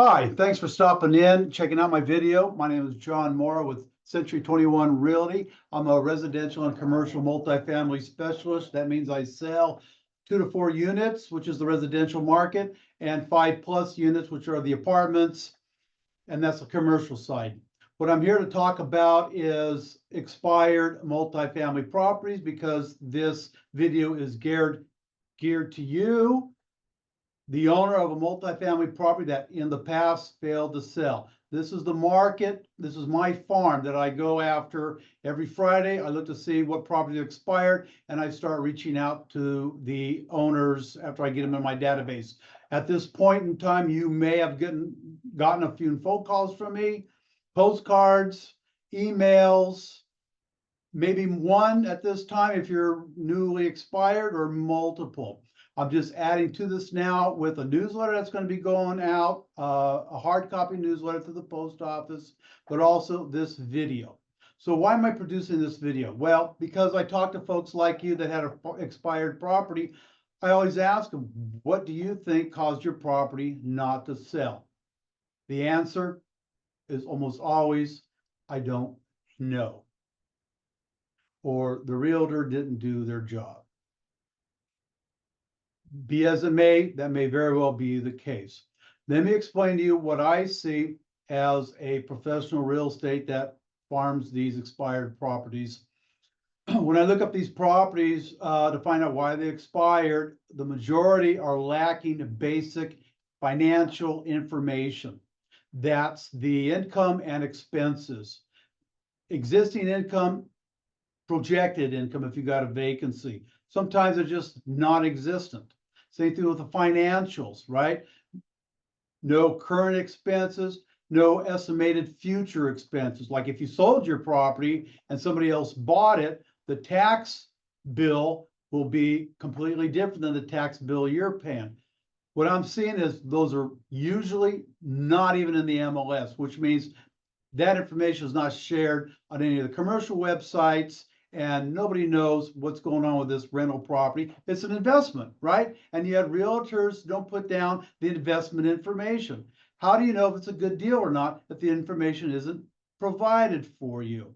Hi, thanks for stopping in, checking out my video. My name is John Morrow with Century 21 Realty. I'm a residential and commercial multifamily specialist. That means I sell 2 to 4 units, which is the residential market, and 5+ units, which are the apartments, and that's the commercial side. What I'm here to talk about is expired multifamily properties because this video is geared to you, the owner of a multifamily property that in the past failed to sell. This is the market. This is my farm that I go after every Friday. I look to see what property expired, and I start reaching out to the owners after I get them in my database. At this point in time, you may have gotten a few phone calls from me, postcards, emails, maybe one at this time if you're newly expired, or multiple. I'm just adding to this now with a newsletter that's going to be going out, a hard copy newsletter to the post office, but also this video. So why am I producing this video? Well, because I talk to folks like you that had an expired property. I always ask them, what do you think caused your property not to sell? The answer is almost always, I don't know, or the realtor didn't do their job. Be as it may, that may very well be the case. Let me explain to you what I see as a professional real estate that farms these expired properties. When I look up these properties to find out why they expired, the majority are lacking basic financial information. That's the income and expenses. Existing income, projected income if you got a vacancy. Sometimes they're just non-existent. Same thing with the financials, right? No current expenses, no estimated future expenses. Like if you sold your property and somebody else bought it, the tax bill will be completely different than the tax bill you're paying. What I'm seeing is those are usually not even in the MLS, which means that information is not shared on any of the commercial websites, and nobody knows what's going on with this rental property. It's an investment, right? And yet realtors don't put down the investment information. How do you know if it's a good deal or not if the information isn't provided for you?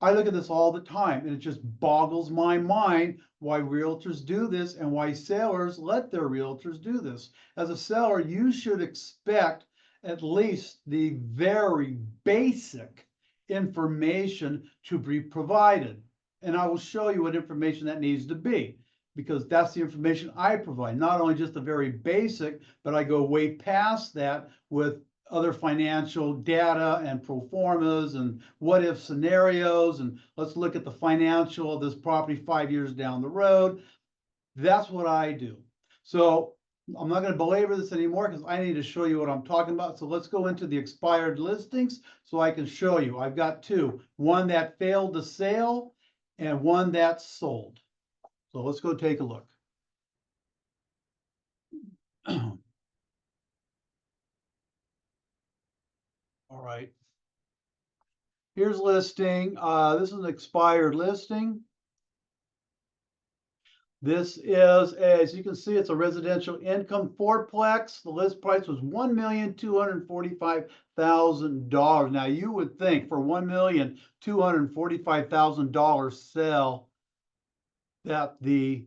I look at this all the time, and it just boggles my mind why realtors do this and why sellers let their realtors do this. As a seller, you should expect at least the very basic information to be provided. And I will show you what information that needs to be, because that's the information I provide. Not only just the very basic, but I go way past that with other financial data and pro formas and what if scenarios. And let's look at the financial of this property 5 years down the road. That's what I do. So I'm not going to belabor this anymore because I need to show you what I'm talking about. So let's go into the expired listings so I can show you. I've got two, one that failed to sell and one that sold. So let's go take a look. All right. Here's listing. This is an expired listing. This is, as you can see, it's a residential income fourplex. The list price was $1,245,000. Now you would think for $1,245,000 sell that the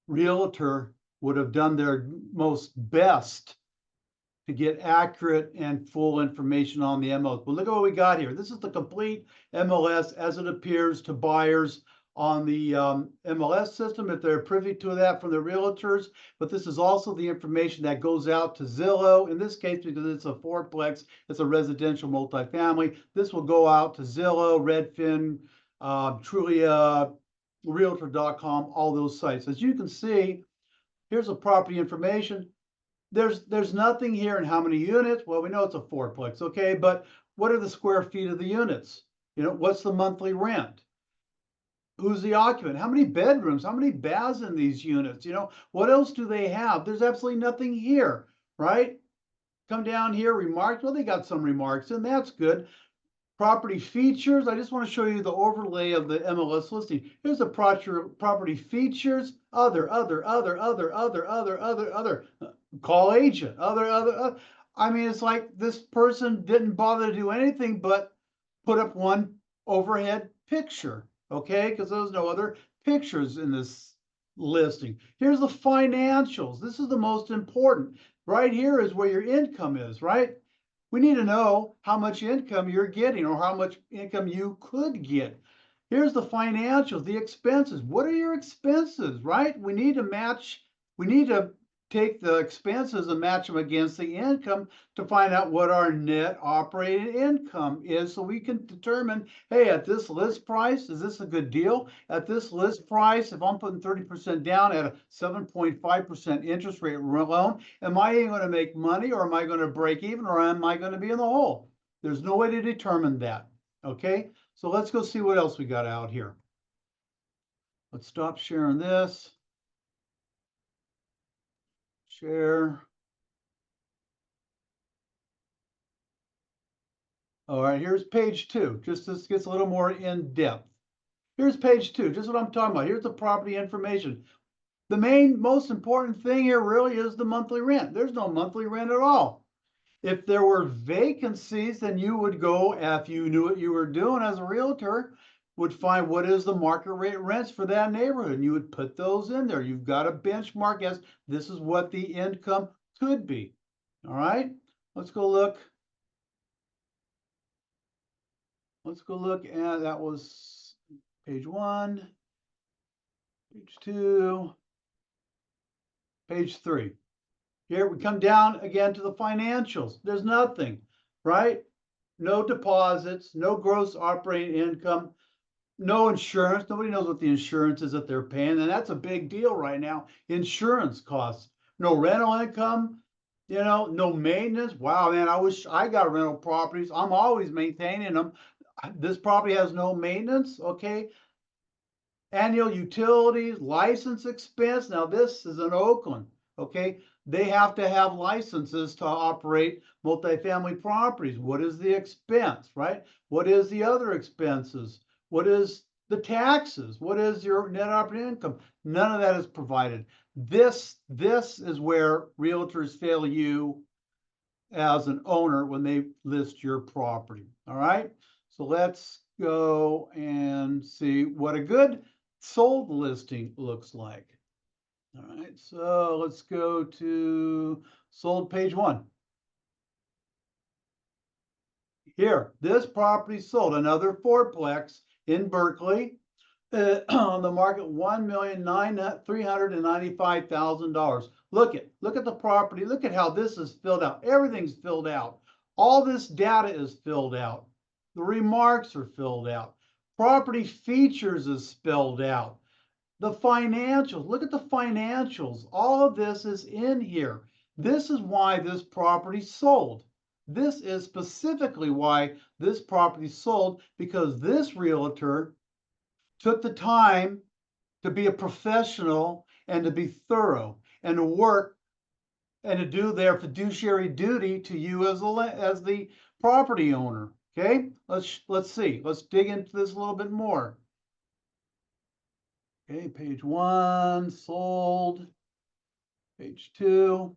realtor would have done their most best to get accurate and full information on the MLS. But look at what we got here. This is the complete MLS as it appears to buyers on the MLS system, if they're privy to that from the realtors. But this is also the information that goes out to Zillow. In this case, because it's a fourplex, it's a residential multifamily. This will go out to Zillow, Redfin, Trulia, Realtor.com, all those sites. As you can see, here's the property information. There's nothing here in how many units. Well, we know it's a fourplex, okay, but what are the square feet of the units? You know, what's the monthly rent? Who's the occupant? How many bedrooms? How many baths in these units? You know, what else do they have? There's absolutely nothing here, right? Come down here, remarks. Well, they got some remarks, and that's good. Property features. I just want to show you the overlay of the MLS listing. Here's the property features. Other. Call agent. Other. I mean, it's like this person didn't bother to do anything but put up one overhead picture, okay? Because there's no other pictures in this listing. Here's the financials. This is the most important. Right here is where your income is, right? We need to know how much income you're getting or how much income you could get. Here's the financials, the expenses. What are your expenses, right? We need to take the expenses and match them against the income to find out what our net operating income is so we can determine, hey, at this list price, is this a good deal? At this list price, if I'm putting 30% down at a 7.5% interest rate loan, am I going to make money or am I going to break even or am I going to be in the hole? There's no way to determine that, okay? So let's go see what else we got out here. Let's stop sharing this. Share. All right, here's page 2. Just this gets a little more in depth. Here's page 2, just what I'm talking about. Here's the property information. The most important thing here really is the monthly rent. There's no monthly rent at all. If there were vacancies, then you would go, if you knew what you were doing as a realtor, would find what is the market rate rents for that neighborhood. And you would put those in there. You've got a benchmark as this is what the income could be. All right, let's go look. Let's go look at, that was page 1, page 2, page 3. Here we come down again to the financials. There's nothing, right? No deposits, no gross operating income, no insurance. Nobody knows what the insurance is that they're paying. And that's a big deal right now. Insurance costs. No rental income, no maintenance. Wow, man, I wish I got rental properties. I'm always maintaining them. This property has no maintenance, okay? Annual utilities, license expense. Now this is in Oakland, okay? They have to have licenses to operate multifamily properties. What is the expense, right? What is the other expenses? What is the taxes? What is your net operating income? None of that is provided. This is where realtors fail you as an owner when they list your property. All right. So let's go and see what a good sold listing looks like. All right. So let's go to sold page 1. Here, this property sold, another fourplex in Berkeley, on the market, $1,395,000. Look at the property. Look at how this is filled out. Everything's filled out. All this data is filled out. The remarks are filled out. Property features is spelled out. The financials, look at the financials. All of this is in here. This is why this property sold. This is specifically why this property sold, because this realtor took the time to be a professional and to be thorough and to work and to do their fiduciary duty to you as the property owner. Okay, let's see. Let's dig into this a little bit more. Okay, page 1, sold. Page 2. All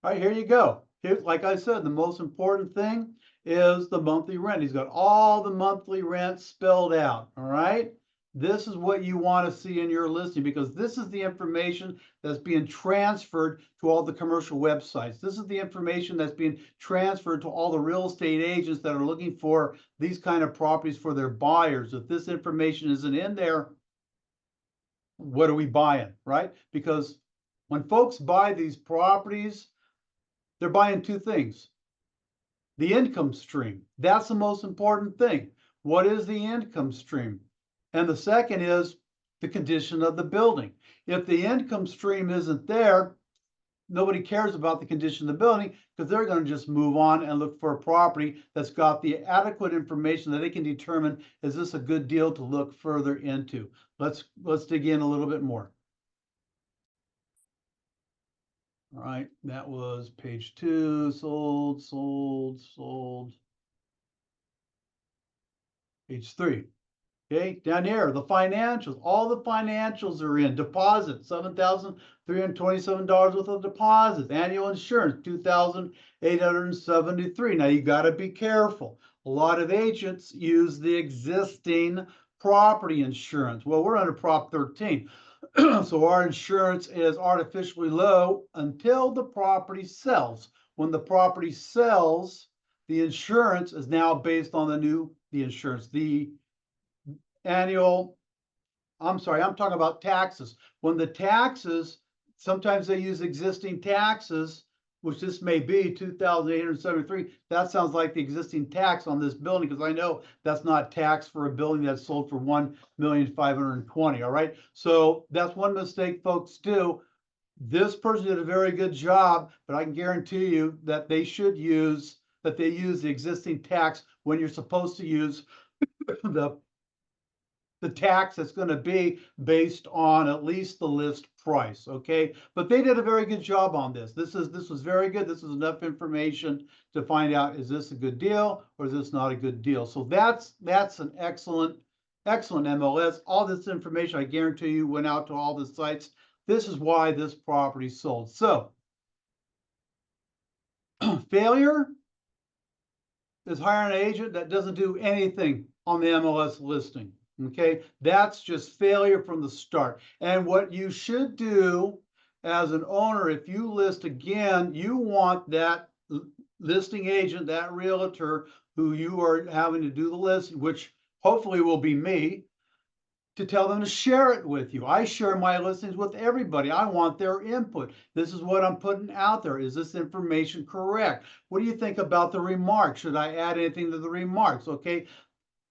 right, here you go. Here, like I said, the most important thing is the monthly rent. He's got all the monthly rent spelled out. All right. This is what you want to see in your listing because this is the information that's being transferred to all the commercial websites. This is the information that's being transferred to all the real estate agents that are looking for these kind of properties for their buyers. If this information isn't in there, what are we buying, right? Because when folks buy these properties, they're buying 2 things. The income stream, that's the most important thing. What is the income stream? And the second is the condition of the building. If the income stream isn't there, nobody cares about the condition of the building because they're going to just move on and look for a property that's got the adequate information that they can determine, is this a good deal to look further into? Let's dig in a little bit more. All right, that was page 2, sold, sold, sold. Page 3. Okay, down here, the financials, all the financials are in. Deposit, $7,327 worth of deposits. Annual insurance, $2,873. Now you got to be careful. A lot of agents use the existing property insurance. Well, we're under Prop 13. So our insurance is artificially low until the property sells. When the property sells, the insurance is now based on the insurance, the annual, I'm sorry, I'm talking about taxes. When the taxes, sometimes they use existing taxes, which this may be 2,873. That sounds like the existing tax on this building, because I know that's not tax for a building that's sold for 1,520,000. All right. So that's one mistake folks do. This person did a very good job, but I can guarantee you that they use the existing tax when you're supposed to use the tax that's going to be based on at least the list price. Okay, but they did a very good job on this. This was very good. This is enough information to find out, is this a good deal or is this not a good deal? So that's an excellent MLS. All this information, I guarantee you, went out to all the sites. This is why this property sold. So failure is hiring an agent that doesn't do anything on the MLS listing. Okay, that's just failure from the start. And what you should do as an owner, if you list again, you want that listing agent, that realtor who you are having to do the list, which hopefully will be me, to tell them to share it with you. I share my listings with everybody. I want their input. This is what I'm putting out there. Is this information correct? What do you think about the remarks? Should I add anything to the remarks? Okay.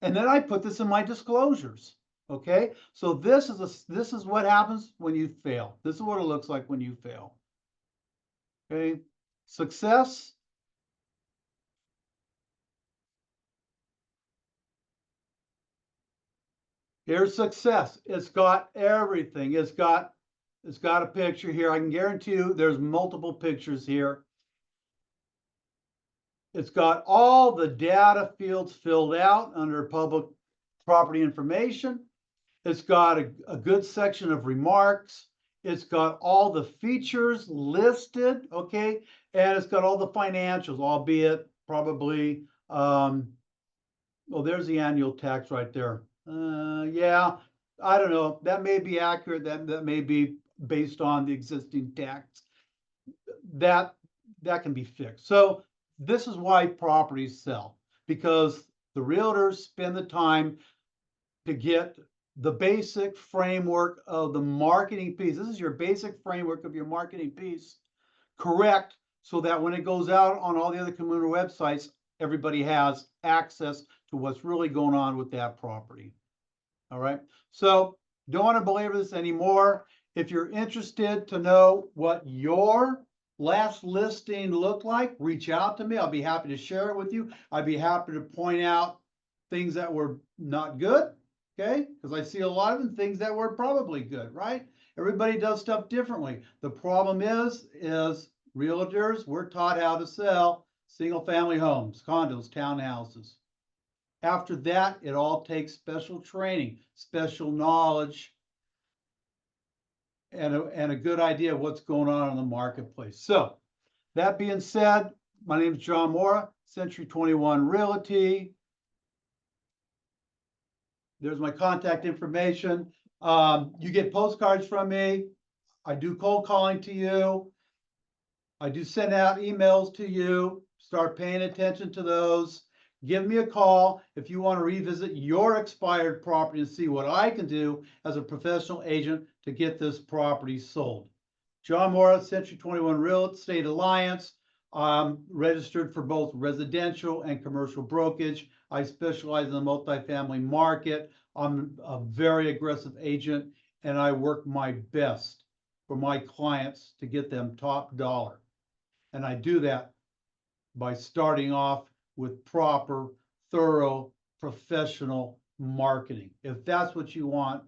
And then I put this in my disclosures. Okay. So this is what happens when you fail. This is what it looks like when you fail. Okay. Success. Here's success. It's got everything. It's got a picture here. I can guarantee you there's multiple pictures here. It's got all the data fields filled out under public property information. It's got a good section of remarks. It's got all the features listed, okay? And it's got all the financials, albeit probably, oh, there's the annual tax right there. Yeah, I don't know. That may be accurate. That may be based on the existing tax. That can be fixed. So this is why properties sell, because the realtors spend the time to get the basic framework of the marketing piece. This is your basic framework of your marketing piece correct, so that when it goes out on all the other community websites, everybody has access to what's really going on with that property. All right. So don't want to belabor this anymore. If you're interested to know what your last listing looked like, reach out to me. I'll be happy to share it with you. I'd be happy to point out things that were not good. Okay. Because I see a lot of them, things that were probably good, right? Everybody does stuff differently. The problem is realtors, we're taught how to sell single family homes, condos, townhouses. After that, it all takes special training, special knowledge, and a good idea of what's going on in the marketplace. So that being said, my name is John Mora, Century 21 Realty. There's my contact information. You get postcards from me. I do cold calling to you. I do send out emails to you. Start paying attention to those. Give me a call if you want to revisit your expired property and see what I can do as a professional agent to get this property sold. John Mora, Century 21 Real Estate Alliance. I'm registered for both residential and commercial brokerage. I specialize in the multifamily market. I'm a very aggressive agent, and I work my best for my clients to get them top dollar. And I do that by starting off with proper, thorough, professional marketing. If that's what you want,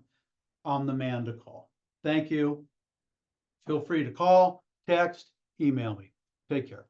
I'm the man to call. Thank you. Feel free to call, text, email me. Take care.